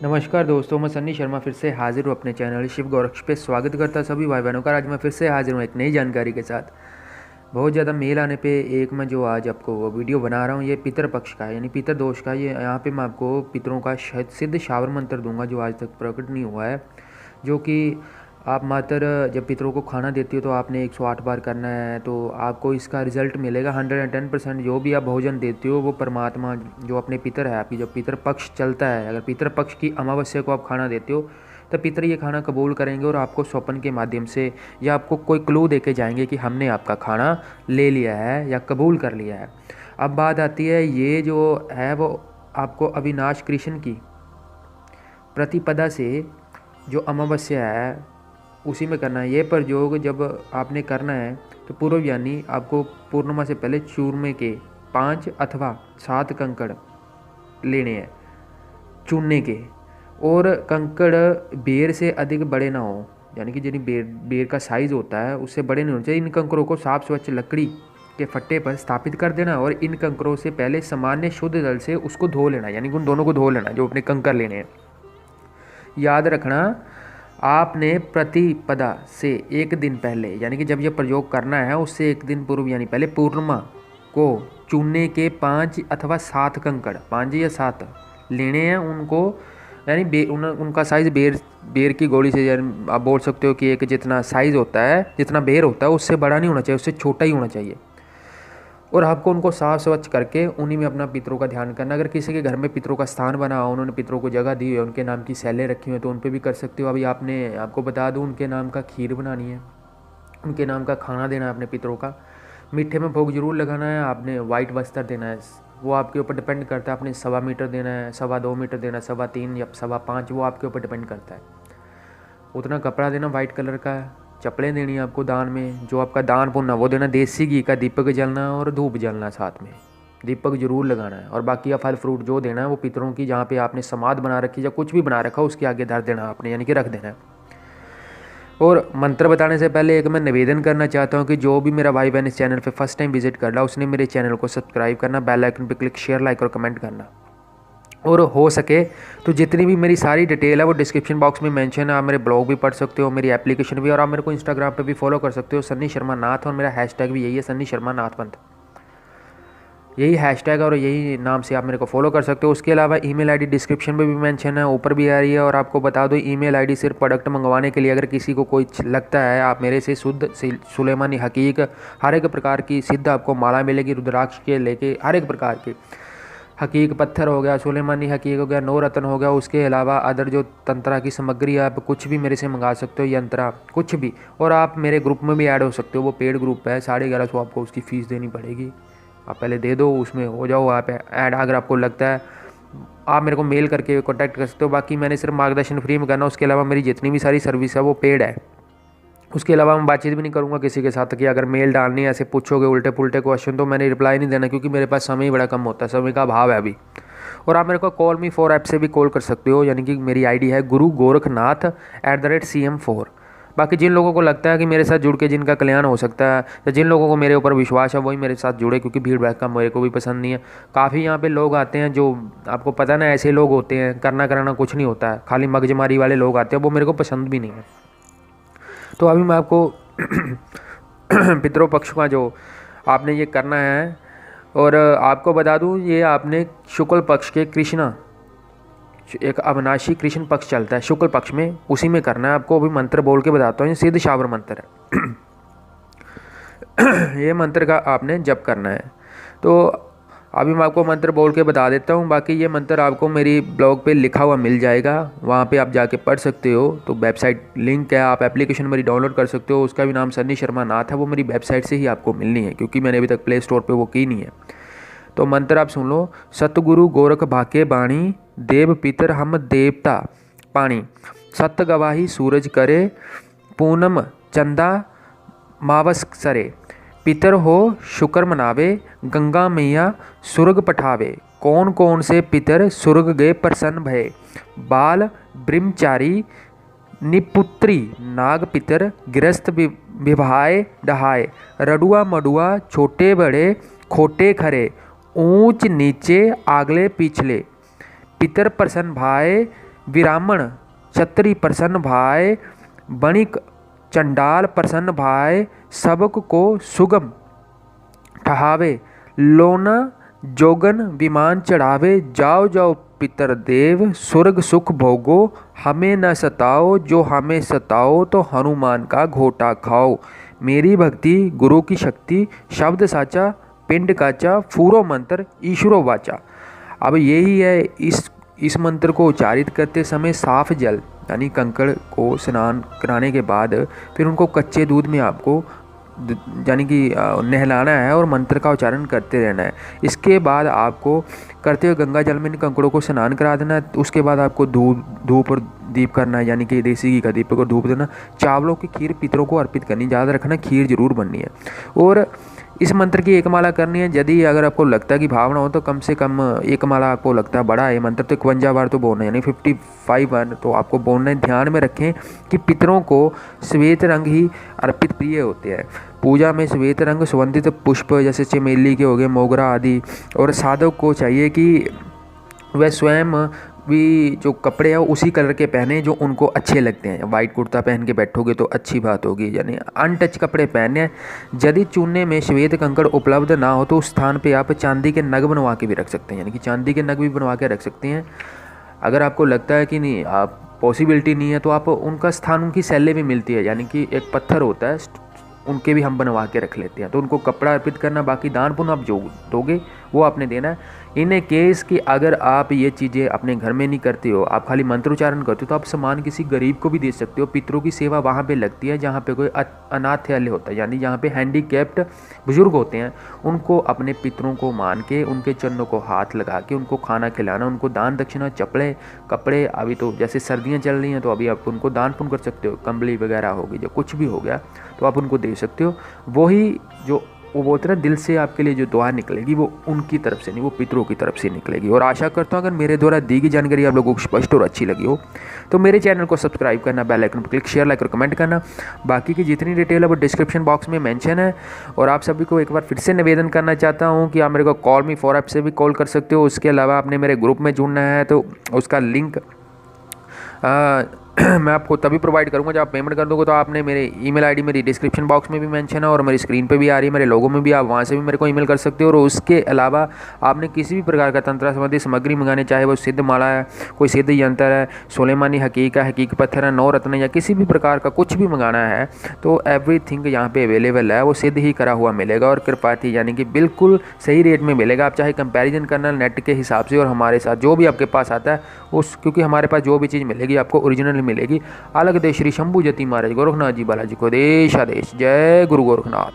नमस्कार दोस्तों, मैं सन्नी शर्मा फिर से हाजिर हूँ अपने चैनल शिव गोरक्ष पे। स्वागत करता सभी भाई बहनों का। आज मैं फिर से हाजिर हूँ एक नई जानकारी के साथ। बहुत ज़्यादा मेल आने पे एक मैं जो आज आपको वो वीडियो बना रहा हूँ, ये पितर पक्ष का है, यानी पितर दोष का। ये यहाँ पे मैं आपको पितरों का सिद्ध शावर मंत्र दूंगा जो आज तक प्रकट नहीं हुआ है। जो कि आप मात्र जब पितरों को खाना देती हो तो आपने 108 बार करना है, तो आपको इसका रिजल्ट मिलेगा 110%। जो भी आप भोजन देते हो वो परमात्मा जो अपने पितर है, आपकी जब पितर पक्ष चलता है, अगर पितर पक्ष की अमावस्या को आप खाना देते हो तो पितर ये खाना कबूल करेंगे और आपको स्वप्न के माध्यम से या आपको कोई क्लू दे के जाएंगे कि हमने आपका खाना ले लिया है या कबूल कर लिया है। अब बात आती है, ये जो है वो आपको अविनाश कृष्ण की प्रतिपदा से जो अमावस्या है उसी में करना है। ये प्रयोग जब आपने करना है तो पूर्व यानी आपको पूर्णिमा से पहले चूरमे के 5 अथवा 7 कंकड़ लेने हैं चूने के, और कंकड़ बेर से अधिक बड़े ना हो, यानी कि जिन बेर का साइज़ होता है उससे बड़े नहीं होने चाहिए। इन कंकड़ों को साफ स्वच्छ लकड़ी के फट्टे पर स्थापित कर देना और इन कंकड़ों से पहले सामान्य शुद्ध जल से उसको धो लेना, यानी कि उन दोनों को धो लेना जो अपने कंकड़ लेने हैं। याद रखना, आपने प्रतिपदा से एक दिन पहले, यानी कि जब यह प्रयोग करना है उससे एक दिन पूर्व यानी पहले पूर्णिमा को चूने के 5 अथवा 7 कंकड़, 5 या 7 लेने हैं उनको, यानी उनका साइज़ बेर की गोली से, यानी आप बोल सकते हो कि एक जितना साइज़ होता है, जितना बेर होता है उससे बड़ा नहीं होना चाहिए, उससे छोटा ही होना चाहिए। और आपको उनको साफ स्वच्छ करके उन्हीं में अपना पितरों का ध्यान करना। अगर किसी के घर में पितरों का स्थान बना हो, उन्होंने पितरों को जगह दी है, उनके नाम की सेलें रखी हुई हैं, तो उन पर भी कर सकते हो। अभी आपको बता दूं, उनके नाम का खीर बनानी है, उनके नाम का खाना देना है अपने पितरों का। मीठे में भोग जरूर लगाना है, आपने वाइट वस्त्र देना है, वो आपके ऊपर डिपेंड करता है। आपने 1.25 मीटर देना है, 2.25 मीटर देना है, 3.25 या 5.25, वो आपके ऊपर डिपेंड करता है। उतना कपड़ा देना वाइट कलर का, चप्पलें देनी है आपको दान में। जो आपका दान पुण्य वो देना, देसी घी का दीपक जलना और धूप जलना, साथ में दीपक जरूर लगाना है। और बाकी का फल फ्रूट जो देना है वो पितरों की जहाँ पे आपने समाध बना रखी या कुछ भी बना रखा हो उसके आगे धर देना आपने, यानी कि रख देना है। और मंत्र बताने से पहले एक मैं निवेदन करना चाहता हूँ कि जो भी मेरा भाई बहन इस चैनल पे फर्स्ट टाइम विजिट कर रहा है उसने मेरे चैनल को सब्सक्राइब करना, बेल आइकन पे क्लिक, शेयर, लाइक और कमेंट करना। और हो सके तो जितनी भी मेरी सारी डिटेल है वो डिस्क्रिप्शन बॉक्स में मेंशन है। आप मेरे ब्लॉग भी पढ़ सकते हो, मेरी एप्लीकेशन भी, और आप मेरे को इंस्टाग्राम पे भी फॉलो कर सकते हो, सन्नी शर्मा नाथ, और मेरा हैशटैग भी यही है, सन्नी शर्मा नाथ पंथ। यही हैशटैग और यही नाम से आप मेरे को फॉलो कर सकते हो। उसके अलावा ईमेल आईडी डिस्क्रिप्शन में भी मेंशन है, ऊपर भी आ रही है। और आपको बता दो, ईमेल आईडी सिर्फ प्रोडक्ट मंगवाने के लिए। अगर किसी को कोई लगता है, आप मेरे से शुद्ध सुलेमानी हकीक हर एक प्रकार की सिद्ध आपको माला मिलेगी, रुद्राक्ष के लेके हर एक प्रकार की हकीक पत्थर हो गया, सुलेमानी हकीक हो गया, 9 रत्न हो गया, उसके अलावा अदर जो तंत्रा की सामग्री आप कुछ भी मेरे से मंगा सकते हो, यंत्रा कुछ भी। और आप मेरे ग्रुप में भी ऐड हो सकते हो, वो पेड ग्रुप है, 1150 आपको उसकी फ़ीस देनी पड़ेगी। आप पहले दे दो, उसमें हो जाओ आप ऐड। अगर आपको लगता है आप मेरे को मेल करके कॉन्टैक्ट कर सकते हो। बाकी मैंने सिर्फ मार्गदर्शन फ्री में करना, उसके अलावा मेरी जितनी भी सारी सर्विस है वो पेड है। उसके अलावा मैं बातचीत भी नहीं करूँगा किसी के साथ कि अगर मेल डालनी है, ऐसे पूछोगे उल्टे पुल्टे क्वेश्चन तो मैंने रिप्लाई नहीं देना, क्योंकि मेरे पास समय ही बड़ा कम होता है, समय का अभाव है अभी। और आप मेरे को कॉल मी 4 ऐप से भी कॉल कर सकते हो, यानी कि मेरी आईडी है गुरु गोरखनाथ @CM4। बाकी जिन लोगों को लगता है कि मेरे साथ जुड़ के जिनका कल्याण हो सकता है, या जिन लोगों को मेरे ऊपर विश्वास है, वही मेरे साथ जुड़े, क्योंकि भीड़ भड़का मेरे को भी पसंद नहीं है। काफ़ी यहाँ पे लोग आते हैं जो आपको पता ना, ऐसे लोग होते हैं, करना कराना कुछ नहीं होता है, खाली मगजमारी वाले लोग आते हैं, वो मेरे को पसंद भी नहीं है। तो अभी मैं आपको पितरों पक्ष का जो आपने ये करना है, और आपको बता दूं, ये आपने शुक्ल पक्ष के कृष्णा, एक अविनाशी कृष्ण पक्ष चलता है शुक्ल पक्ष में, उसी में करना है आपको। अभी मंत्र बोल के बताता हूँ, ये सिद्ध शावर मंत्र है। ये मंत्र का आपने जप करना है। तो अभी मैं आपको मंत्र बोल के बता देता हूँ। बाकी ये मंत्र आपको मेरी ब्लॉग पे लिखा हुआ मिल जाएगा, वहाँ पे आप जाके पढ़ सकते हो। तो वेबसाइट लिंक है, आप एप्लीकेशन मेरी डाउनलोड कर सकते हो, उसका भी नाम सन्नी शर्मा नाथ है। वो मेरी वेबसाइट से ही आपको मिलनी है, क्योंकि मैंने अभी तक प्ले स्टोर पे वो की नहीं है। तो मंत्र आप सुन लो। सतगुरु गोरख भाके बाणी, देव पितर हम देवता पाणी। सत गवाही सूरज करे, पूनम चंदा मावस सरे। पितर हो शुक्र मनावे, गंगा मैया सुरग पठावे। कौन कौन से पितर सुरग गए प्रसन्न भये। बाल ब्रह्मचारी निपुत्री, नाग पितर गृहस्थ विभाए डहाए। रडुआ मडुआ छोटे बड़े खोटे खरे, ऊंच नीचे आगले पिछले। पितर प्रसन्न भाए विरामण क्षत्रि प्रसन्न भाय, बणिक चंडाल प्रसन्न भाय, सबक को सुगम ठहावे, लोना जोगन विमान चढ़ावे, जाओ जाओ पितर देव स्वर्ग सुख भोगो, हमें न सताओ जो हमें सताओ तो हनुमान का घोटा खाओ। मेरी भक्ति गुरु की शक्ति, शब्द साचा पिंड काचा, फूरो मंत्र ईश्वरो वाचा। अब यही है, इस मंत्र को उच्चारित करते समय साफ जल यानी कंकड़ को स्नान कराने के बाद फिर उनको कच्चे दूध में आपको यानी कि नहलाना है और मंत्र का उच्चारण करते रहना है। इसके बाद आपको करते हुए गंगा जल में इन कंकड़ों को स्नान करा देना है। उसके बाद आपको धूप और दीप करना है, यानी कि देसी घी का दीपक और धूप देना। चावलों की खीर पितरों को अर्पित करनी, याद रखना खीर जरूर बननी है। और इस मंत्र की एक माला करनी है। यदि अगर आपको लगता है कि भावना हो तो कम से कम एक माला आपको लगता है बड़ा है मंत्र तो 51 बार तो बोलना है, यानी 55 बार तो आपको बोलना है। ध्यान में रखें कि पितरों को श्वेत रंग ही अर्पित प्रिय होते हैं। पूजा में श्वेत रंग सुगंधित पुष्प जैसे चमेली के हो गए, मोगरा आदि। और साधक को चाहिए कि वह स्वयं भी जो कपड़े हैं उसी कलर के पहने जो उनको अच्छे लगते हैं। वाइट कुर्ता पहन के बैठोगे तो अच्छी बात होगी, यानी अनटच कपड़े पहने हैं। यदि चूने में श्वेत कंकड़ उपलब्ध ना हो तो उस स्थान पे आप चांदी के नग बनवा के भी रख सकते हैं, यानी कि चांदी के नग भी बनवा के रख सकते हैं। अगर आपको लगता है कि नहीं आप पॉसिबिलिटी नहीं है तो आप उनका स्थान, उनकी सैले भी मिलती है, यानी कि एक पत्थर होता है उनके भी हम बनवा के रख लेते हैं। तो उनको कपड़ा अर्पित करना, बाकी दान पुण्य आप जो दोगे वो आपने देना है। इन केस कि अगर आप ये चीज़ें अपने घर में नहीं करते हो, आप खाली मंत्रोच्चारण करते हो, तो आप सामान किसी गरीब को भी दे सकते हो। पितरों की सेवा वहाँ पे लगती है जहाँ पे कोई अनाथालय होता है, यानी जहाँ पे हैंडीकैप्ड बुजुर्ग होते हैं। उनको अपने पितरों को मान के उनके चरणों को हाथ लगा के उनको खाना खिलाना, उनको दान दक्षिणा, चपड़े कपड़े, अभी तो जैसे सर्दियाँ चल रही हैं तो अभी आप उनको दान पुण्य कर सकते हो। कंबली वगैरह होगी, जो कुछ भी हो गया तो आप उनको दे सकते हो। वही जो वो बोलते हैं दिल से आपके लिए जो दुआ निकलेगी वो उनकी तरफ से नहीं, वो पितरों की तरफ से निकलेगी। और आशा करता हूँ अगर मेरे द्वारा दी गई जानकारी आप लोगों को स्पष्ट और अच्छी लगी हो तो मेरे चैनल को सब्सक्राइब करना, बेल आइकन पर क्लिक, शेयर, लाइक और कमेंट करना। बाकी की जितनी डिटेल है वो डिस्क्रिप्शन बॉक्स में मेंशन है। और आप सभी को एक बार फिर से निवेदन करना चाहता हूँ कि आप मेरे को कॉल मी फॉर ऐप से भी कॉल कर सकते हो। उसके अलावा आपने मेरे ग्रुप में जुड़ना है तो उसका लिंक मैं आपको तभी प्रोवाइड करूंगा जब आप पेमेंट कर दोगे। तो आपने मेरे ईमेल आईडी मेरी डिस्क्रिप्शन बॉक्स में भी मेंशन है और मेरी स्क्रीन पे भी आ रही है, मेरे लोगों में भी, आप वहां से भी मेरे को ईमेल कर सकते हो। और उसके अलावा आपने किसी भी प्रकार का तंत्र संबंधी सामग्री मंगाने, चाहे वो सिद्ध माला है, कोई सिद्ध यंत्र है, सुलेमानी हकीका, हकीक पत्थर है, 9 रत्न या किसी भी प्रकार का कुछ भी मंगाना है तो एवरीथिंग यहाँ पे अवेलेबल है। वो सिद्ध ही करा हुआ मिलेगा और कृपाती यानी कि बिल्कुल सही रेट में मिलेगा। आप चाहे कंपेरिजन करना नेट के हिसाब से और हमारे साथ जो भी आपके पास आता है उस, क्योंकि हमारे पास जो भी चीज़ मिलेगी आपको ओरिजिनल मिलेगी। अलग दे श्री शंभू जति महाराज गोरखनाथ जी बालाजी को देश आदेश। जय गुरु गोरखनाथ।